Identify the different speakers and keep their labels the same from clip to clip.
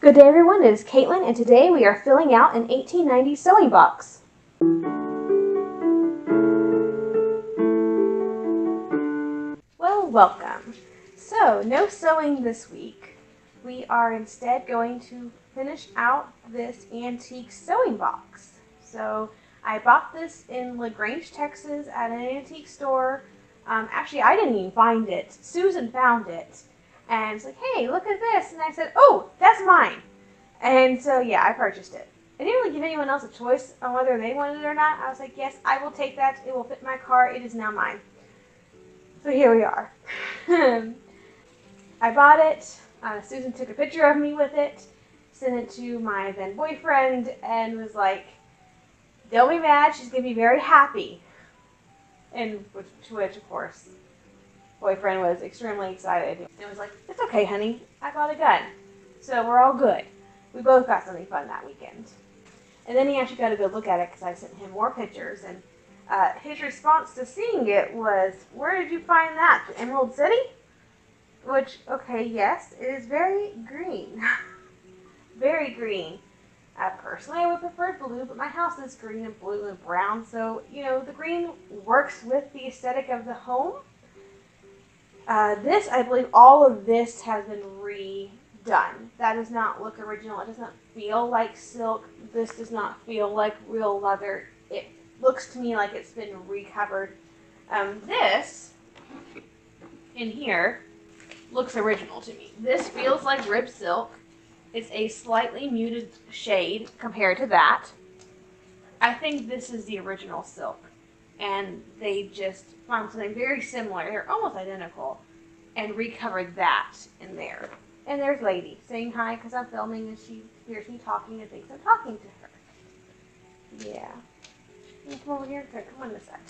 Speaker 1: Good day everyone, it is Caitlin and today we are filling out an 1890 sewing box. Well, welcome. So, no sewing this week. We are instead going to finish out this antique sewing box. So, I bought this in LaGrange, Texas at an antique store. Actually, I didn't even find it. Susan found it. And it's like, hey, look at this. And I said, oh, that's mine. And so, yeah, I purchased it. I didn't really give anyone else a choice on whether they wanted it or not. I was like, yes, I will take that. It will fit my car. It is now mine. So here we are. I bought it. Susan took a picture of me with it, sent it to my then boyfriend, and was like, don't be mad. She's going to be very happy. And which, of course, boyfriend was extremely excited. And was like, it's okay, honey. I got a gun. So we're all good. We both got something fun that weekend. And then he actually got a good look at it because I sent him more pictures. And his response to seeing it was, where did you find that? The Emerald City? Which, okay, yes, it is very green. Very green. Personally, I would prefer blue, but my house is green and blue and brown. So, you know, the green works with the aesthetic of the home. This, I believe, all of this has been redone. That does not look original. It does not feel like silk. This does not feel like real leather. It looks to me like it's been recovered. This in here looks original to me. This feels like ribbed silk. It's a slightly muted shade compared to that. I think this is the original silk. And they just found something very similar. They're almost identical. And recovered that in there. And there's Lady saying hi because I'm filming and she hears me talking and thinks I'm talking to her. Yeah. Can you come over here? Okay, come on this side.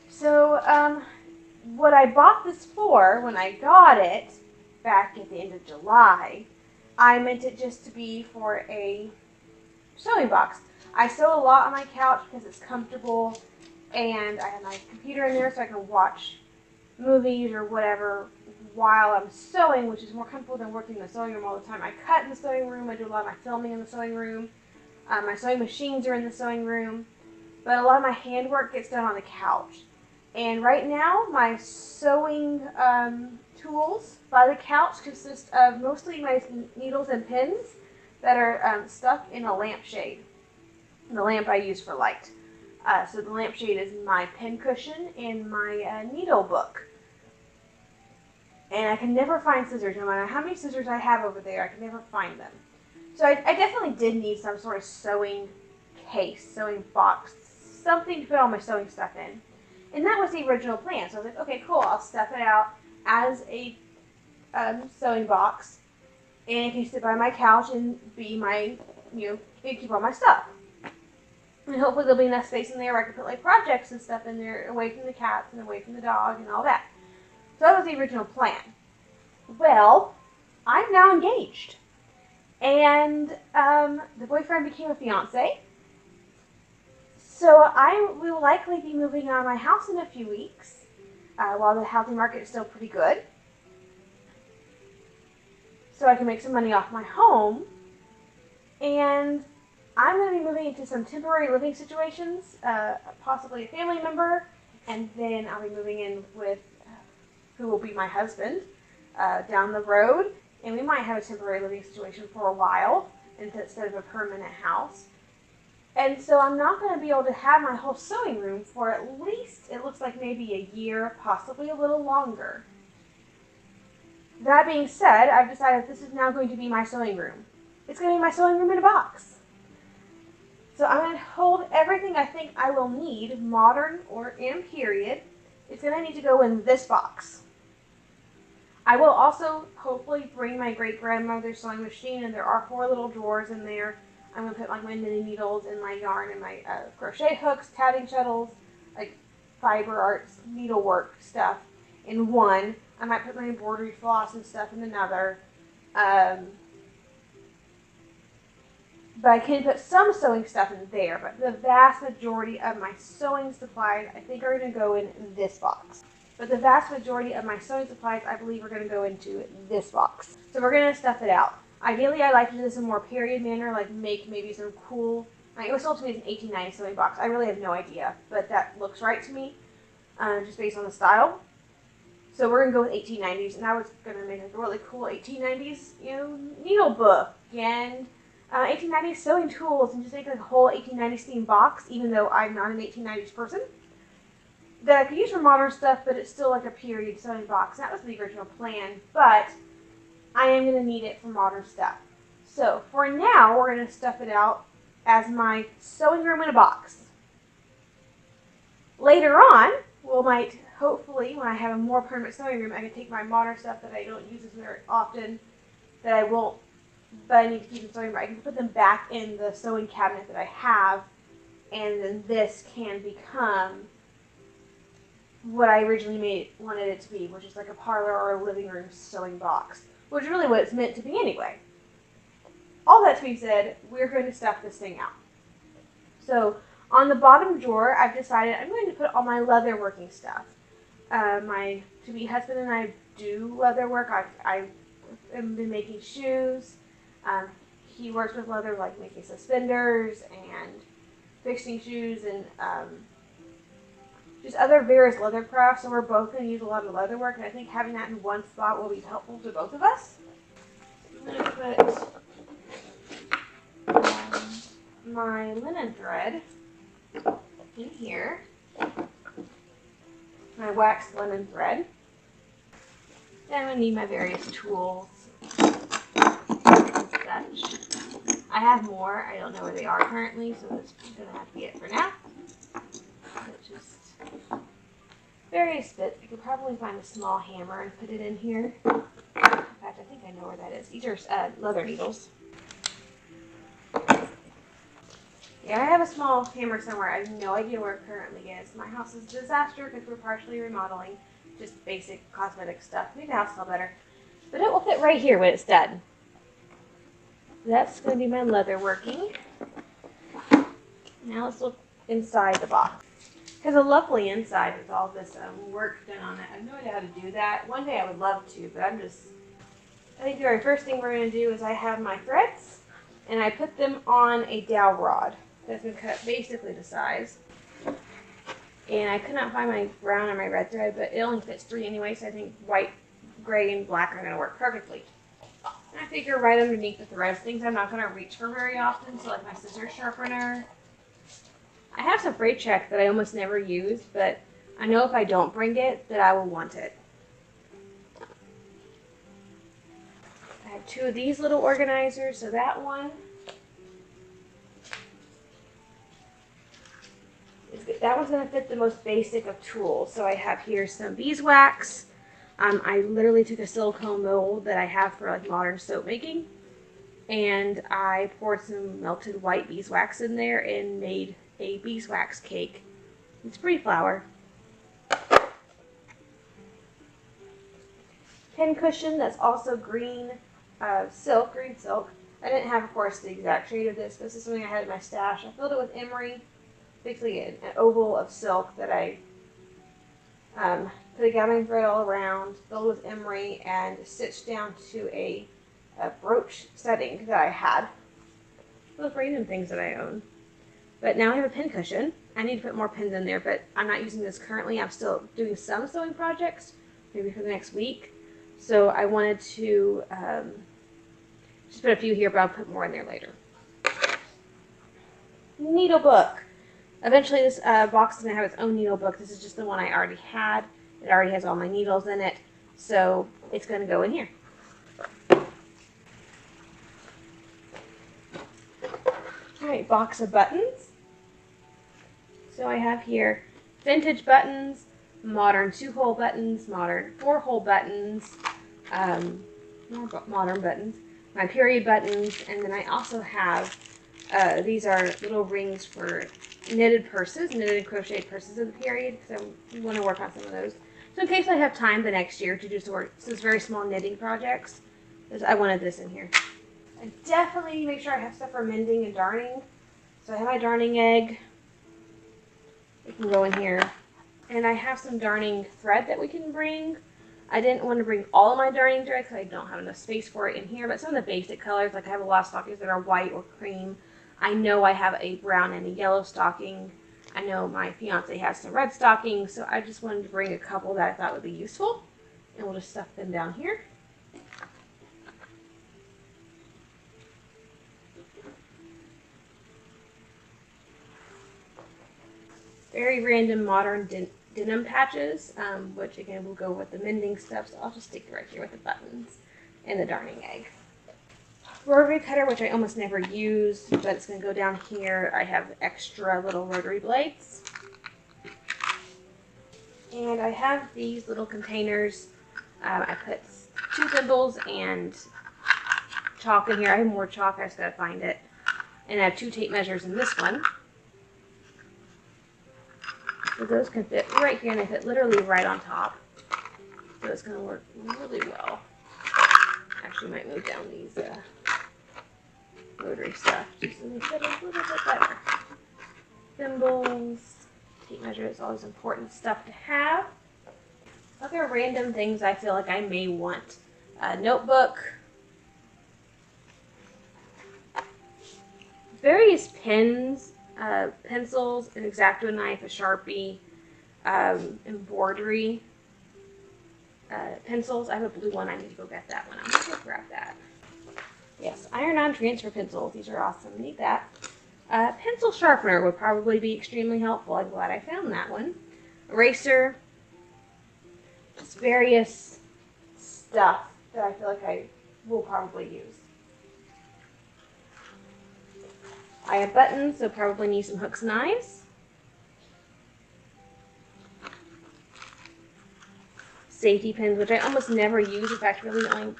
Speaker 1: So, what I bought this for when I got it back at the end of July, I meant it just to be for a sewing box. I sew a lot on my couch because it's comfortable and I have my computer in there so I can watch movies or whatever while I'm sewing, which is more comfortable than working in the sewing room all the time. I cut in the sewing room. I do a lot of my filming in the sewing room. My sewing machines are in the sewing room. But a lot of my handwork gets done on the couch. And right now, my sewing tools by the couch consist of mostly my needles and pins that are stuck in a lampshade. The lamp I use for light. So the lampshade is my pin cushion and my needle book. And I can never find scissors. No matter how many scissors I have over there, I can never find them. So I definitely did need some sort of sewing case, sewing box, something to put all my sewing stuff in. And that was the original plan. So I was like, okay, cool, I'll stuff it out as a sewing box. And it can sit by my couch and be my, keep all my stuff. And hopefully there'll be enough space in there where I can put like projects and stuff in there away from the cats and away from the dog and all that. So that was the original plan. Well, I'm now engaged. And the boyfriend became a fiance. So I will likely be moving out of my house in a few weeks while the housing market is still pretty good. So I can make some money off my home. And I'm going to be moving into some temporary living situations, possibly a family member, and then I'll be moving in with who will be my husband down the road, and we might have a temporary living situation for a while instead of a permanent house. And so I'm not going to be able to have my whole sewing room for at least, it looks like maybe a year, possibly a little longer. That being said, I've decided this is now going to be my sewing room. It's going to be my sewing room in a box. So I'm going to hold everything I think I will need, modern or in period. It's going to need to go in this box. I will also hopefully bring my great-grandmother's sewing machine, and there are 4 little drawers in there. I'm going to put like my knitting needles and my yarn and my crochet hooks, tatting shuttles, like fiber arts, needlework stuff in one. I might put my embroidery floss and stuff in another. But I can put some sewing stuff in there, but the vast majority of my sewing supplies I think are going to go in this box. But the vast majority of my sewing supplies I believe are going to go into this box. So we're going to stuff it out. Ideally, I like to do this in a more period manner, like make maybe some cool. It was sold to me as an 1890 sewing box. I really have no idea, but that looks right to me, just based on the style. So we're gonna go with 1890s, and I was gonna make a really cool 1890s, needle book and 1890s sewing tools, and just make like a whole 1890s themed box. Even though I'm not an 1890s person, that I could use for modern stuff, but it's still like a period sewing box. That was the original plan, but I am gonna need it for modern stuff. So for now, we're gonna stuff it out as my sewing room in a box. Later on, hopefully, when I have a more permanent sewing room, I can take my modern stuff that I don't use as very often, that I won't, but I need to keep in sewing room. I can put them back in the sewing cabinet that I have, and then this can become what I originally wanted it to be, which is like a parlor or a living room sewing box, which is really what it's meant to be anyway. All that to be said, we're going to stuff this thing out. So on the bottom drawer, I've decided I'm going to put all my leather working stuff. My to-be husband and I do leather work. I've been making shoes. He works with leather, like making suspenders and fixing shoes and just other various leather crafts. So we're both going to use a lot of leather work, and I think having that in one spot will be helpful to both of us. I'm going to put my linen thread in here. My waxed linen thread. Then I'm going to need my various tools and such. I have more. I don't know where they are currently, so this is going to have to be it for now. But just various bits. I could probably find a small hammer and put it in here. In fact, I think I know where that is. These are leather needles. Yeah, I have a small hammer somewhere. I have no idea where it currently is. My house is a disaster because we're partially remodeling. Just basic cosmetic stuff. Make the house smell better. But it will fit right here when it's done. That's going to be my leather working. Now let's look inside the box. It has a lovely inside with all this work done on it. I have no idea how to do that. One day I would love to, but I think the very first thing we're going to do is I have my threads, and I put them on a dowel rod that's been cut basically to size. And I could not find my brown or my red thread, but it only fits 3 anyway, so I think white, gray, and black are going to work perfectly. And I figure right underneath the threads, things I'm not going to reach for very often, so like my scissors sharpener. I have some freight check that I almost never use, but I know if I don't bring it, that I will want it. I have 2 of these little organizers, so that one that one's going to fit the most basic of tools. So I have here some beeswax. I literally took a silicone mold that I have for like modern soap making, and I poured some melted white beeswax in there and made a beeswax cake. It's pretty flour. Pin cushion that's also green silk. I didn't have, of course, the exact shade of this. This is something I had in my stash. I filled it with emery, basically an oval of silk that I put a gathering thread all around, filled with emery, and stitched down to a brooch setting that I had. Those random things that I own. But now I have a pin cushion. I need to put more pins in there, but I'm not using this currently. I'm still doing some sewing projects, maybe for the next week. So I wanted to just put a few here, but I'll put more in there later. Needle book. Eventually this box is going to have its own needle book. This is just the one I already had. It already has all my needles in it, so it's going to go in here. Alright, box of buttons. So I have here vintage buttons, modern 2-hole buttons, modern 4-hole buttons, more modern buttons, my period buttons, and then I also have, these are little rings for knitted and crocheted purses of the period, because I want to work on some of those. So in case I have time the next year to do some very small knitting projects, I wanted this in here. I definitely need to make sure I have stuff for mending and darning. So I have my darning egg. It can go in here. And I have some darning thread that we can bring. I didn't want to bring all of my darning thread because I don't have enough space for it in here, but some of the basic colors, like I have a lot of stockings that are white or cream. I know I have a brown and a yellow stocking. I know my fiance has some red stockings, so I just wanted to bring a couple that I thought would be useful. And we'll just stuff them down here. Very random modern denim patches, which again will go with the mending stuff, so I'll just stick it right here with the buttons and the darning egg. Rotary cutter, which I almost never use, but it's going to go down here. I have extra little rotary blades. And I have these little containers. I put 2 thimbles and chalk in here. I have more chalk, I just got to find it. And I have 2 tape measures in this one. So those can fit right here, and they fit literally right on top. So it's going to work really well. Actually, might move down these rotary stuff just so they fit a little bit better. Thimbles, tape measure is always important stuff to have. Other random things I feel like I may want. A notebook. Various pens, pencils, an X-Acto knife, a Sharpie, embroidery pencils. I have a blue one. I need to go get that one. I'm going to go grab that. Yes, iron-on transfer pencils. These are awesome. Need that. Pencil sharpener would probably be extremely helpful. I'm glad I found that one. Eraser. Just various stuff that I feel like I will probably use. I have buttons, so probably need some hooks and eyes. Safety pins, which I almost never use. In fact, really the only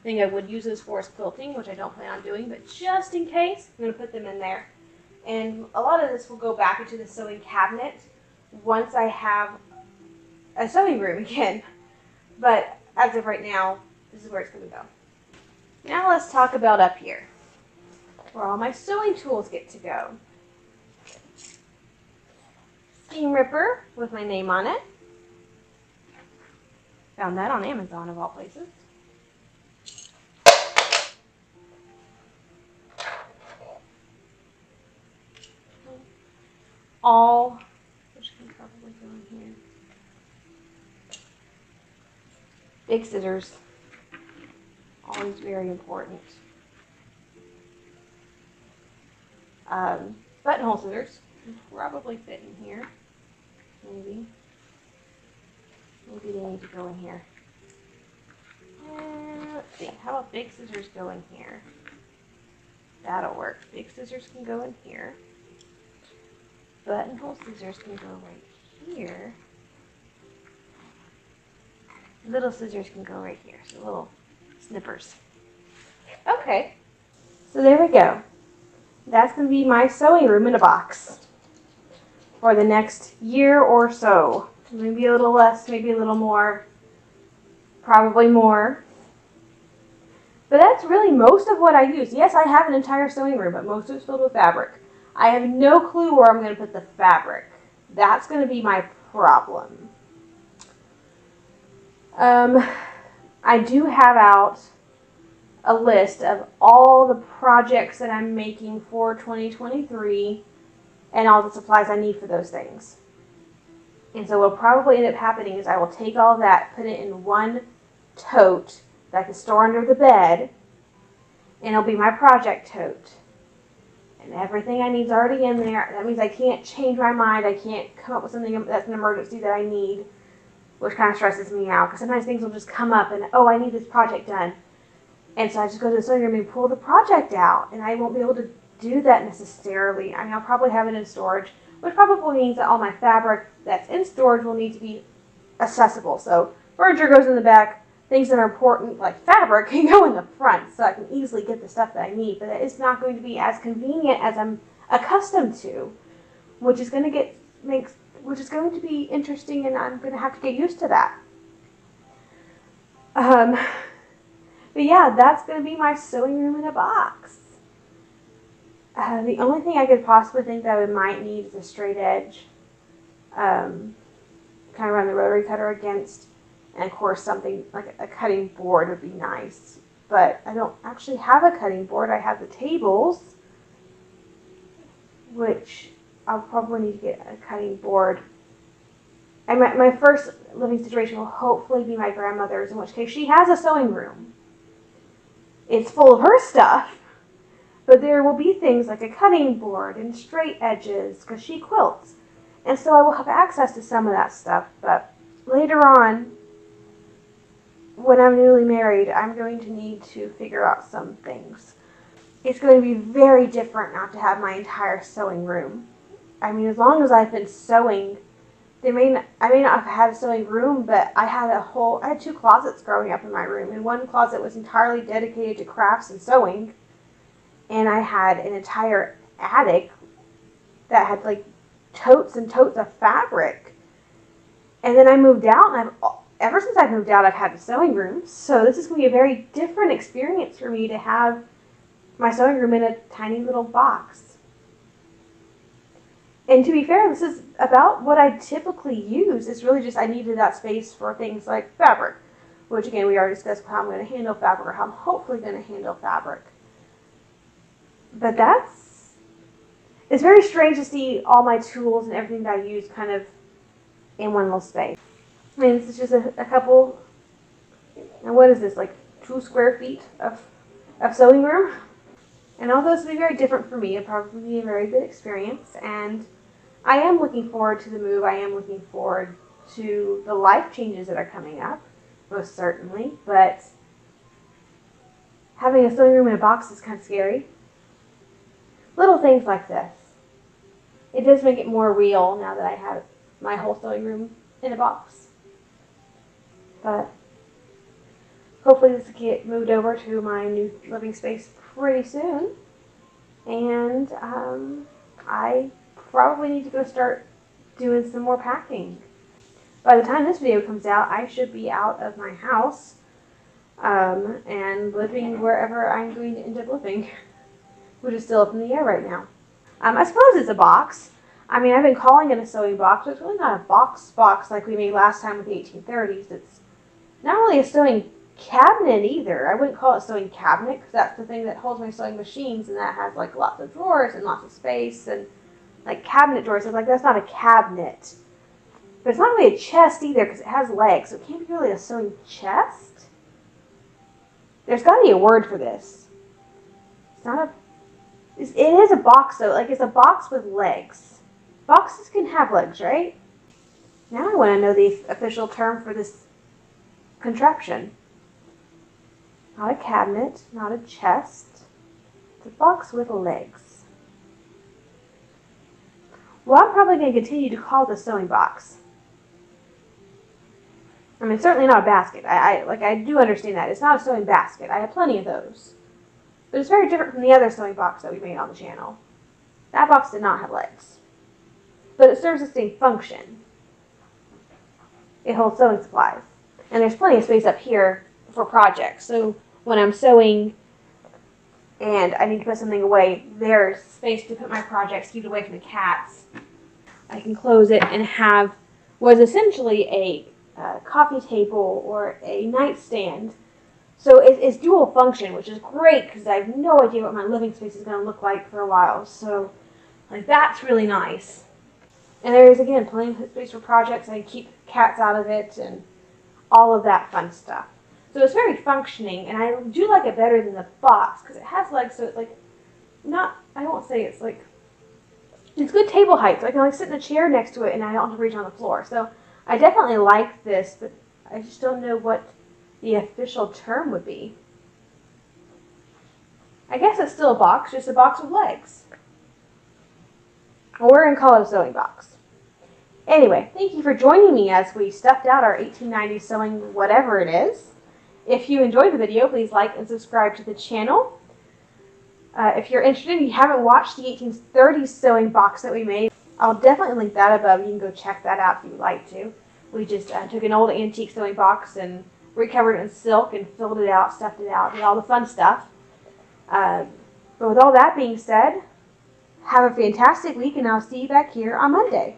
Speaker 1: thing I would use those for is quilting, which I don't plan on doing, but just in case, I'm going to put them in there. And a lot of this will go back into the sewing cabinet once I have a sewing room again. But as of right now, this is where it's going to go. Now let's talk about up here, where all my sewing tools get to go. Seam ripper with my name on it. Found that on Amazon of all places. All, which can probably go in here. Big scissors, always very important. Buttonhole scissors can probably fit in here. Maybe they need to go in here. Let's see, how about big scissors go in here? That'll work. Big scissors can go in here. Buttonhole scissors can go right here. Little scissors can go right here, so little snippers. Okay, so there we go. That's going to be my sewing room in a box for the next year or so. Maybe a little less, maybe a little more, probably more. But that's really most of what I use. Yes, I have an entire sewing room, but most of it's filled with fabric. I have no clue where I'm going to put the fabric. That's going to be my problem. I do have out a list of all the projects that I'm making for 2023 and all the supplies I need for those things. And so what will probably end up happening is I will take all of that, put it in one tote that I can store under the bed, and it'll be my project tote. And everything I need is already in there. That means I can't change my mind. I can't come up with something that's an emergency that I need, which kind of stresses me out. Because sometimes things will just come up and, oh, I need this project done. And so I just go to the sewing room and pull the project out. And I won't be able to do that necessarily. I mean, I'll probably have it in storage, which probably means that all my fabric that's in storage will need to be accessible. So furniture goes in the back. Things that are important, like fabric, can go in the front, so I can easily get the stuff that I need. But it's not going to be as convenient as I'm accustomed to, which is going to be interesting, and I'm going to have to get used to that. But yeah, that's going to be my sewing room in a box. The only thing I could possibly think that I might need is a straight edge, kind of run the rotary cutter against, And of course something like a cutting board would be nice. But I don't actually have a cutting board. I have the tables, which I'll probably need to get a cutting board. And my first living situation will hopefully be my grandmother's, in which case she has a sewing room. It's full of her stuff, but there will be things like a cutting board and straight edges because she quilts. And so I will have access to some of that stuff. But later on, when I'm newly married, I'm going to need to figure out some things. It's going to be very different not to have my entire sewing room. I mean, as long as I've been sewing, I may not have had a sewing room, but I had 2 closets growing up in my room, and one closet was entirely dedicated to crafts and sewing, and I had an entire attic that had like totes and totes of fabric. And then I moved out, and ever since I've moved out, I've had a sewing room. So this is going to be a very different experience for me to have my sewing room in a tiny little box. And to be fair, this is about what I typically use. It's really just I needed that space for things like fabric, which again, we already discussed how I'm going to handle fabric, or how I'm hopefully going to handle fabric. But it's very strange to see all my tools and everything that I use kind of in one little space. I mean, this is just a couple, and what is this, like 2 square feet of sewing room? And although this will be very different for me, it'll probably be a very good experience. And I am looking forward to the move. I am looking forward to the life changes that are coming up, most certainly. But having a sewing room in a box is kind of scary. Little things like this. It does make it more real now that I have my whole sewing room in a box. But hopefully this will get moved over to my new living space pretty soon. And I probably need to go start doing some more packing. By the time this video comes out, I should be out of my house and living wherever I'm going to end up living, which is still up in the air right now. I suppose it's a box. I mean, I've been calling it a sewing box, but it's really not a box like we made last time with the 1830s. It's not really a sewing cabinet either. I wouldn't call it a sewing cabinet because that's the thing that holds my sewing machines, and that has like lots of drawers and lots of space and like cabinet drawers. So like that's not a cabinet. But it's not really a chest either because it has legs, so it can't be really a sewing chest. There's got to be a word for this. It is a box though. Like it's a box with legs. Boxes can have legs, right? Now I want to know the official term for this contraption. Not a cabinet, not a chest. It's a box with legs. Well, I'm probably going to continue to call it a sewing box. I mean, it's certainly not a basket. I do understand that. It's not a sewing basket. I have plenty of those. But it's very different from the other sewing box that we made on the channel. That box did not have legs. But it serves the same function. It holds sewing supplies. And there's plenty of space up here for projects. So when I'm sewing and I need to put something away, there's space to put my projects, keep it away from the cats. I can close it and have what is essentially a coffee table or a nightstand. So it's dual function, which is great because I have no idea what my living space is going to look like for a while. So like that's really nice. And there is, again, plenty of space for projects. I can keep cats out of it and all of that fun stuff. So it's very functioning, and I do like it better than the box because it has legs, so it's like I won't say it's like, it's good table height, so I can like sit in a chair next to it and I don't have to reach on the floor. So I definitely like this, but I just don't know what the official term would be. I guess it's still a box, just a box with legs. Well, we're going to call it a sewing box. Anyway, thank you for joining me as we stuffed out our 1890s sewing whatever it is. If you enjoyed the video, please like and subscribe to the channel. If you're interested and you haven't watched the 1830s sewing box that we made, I'll definitely link that above. You can go check that out if you would like to. We just took an old antique sewing box and recovered it in silk and filled it out, stuffed it out, did all the fun stuff. But with all that being said, have a fantastic week, and I'll see you back here on Monday.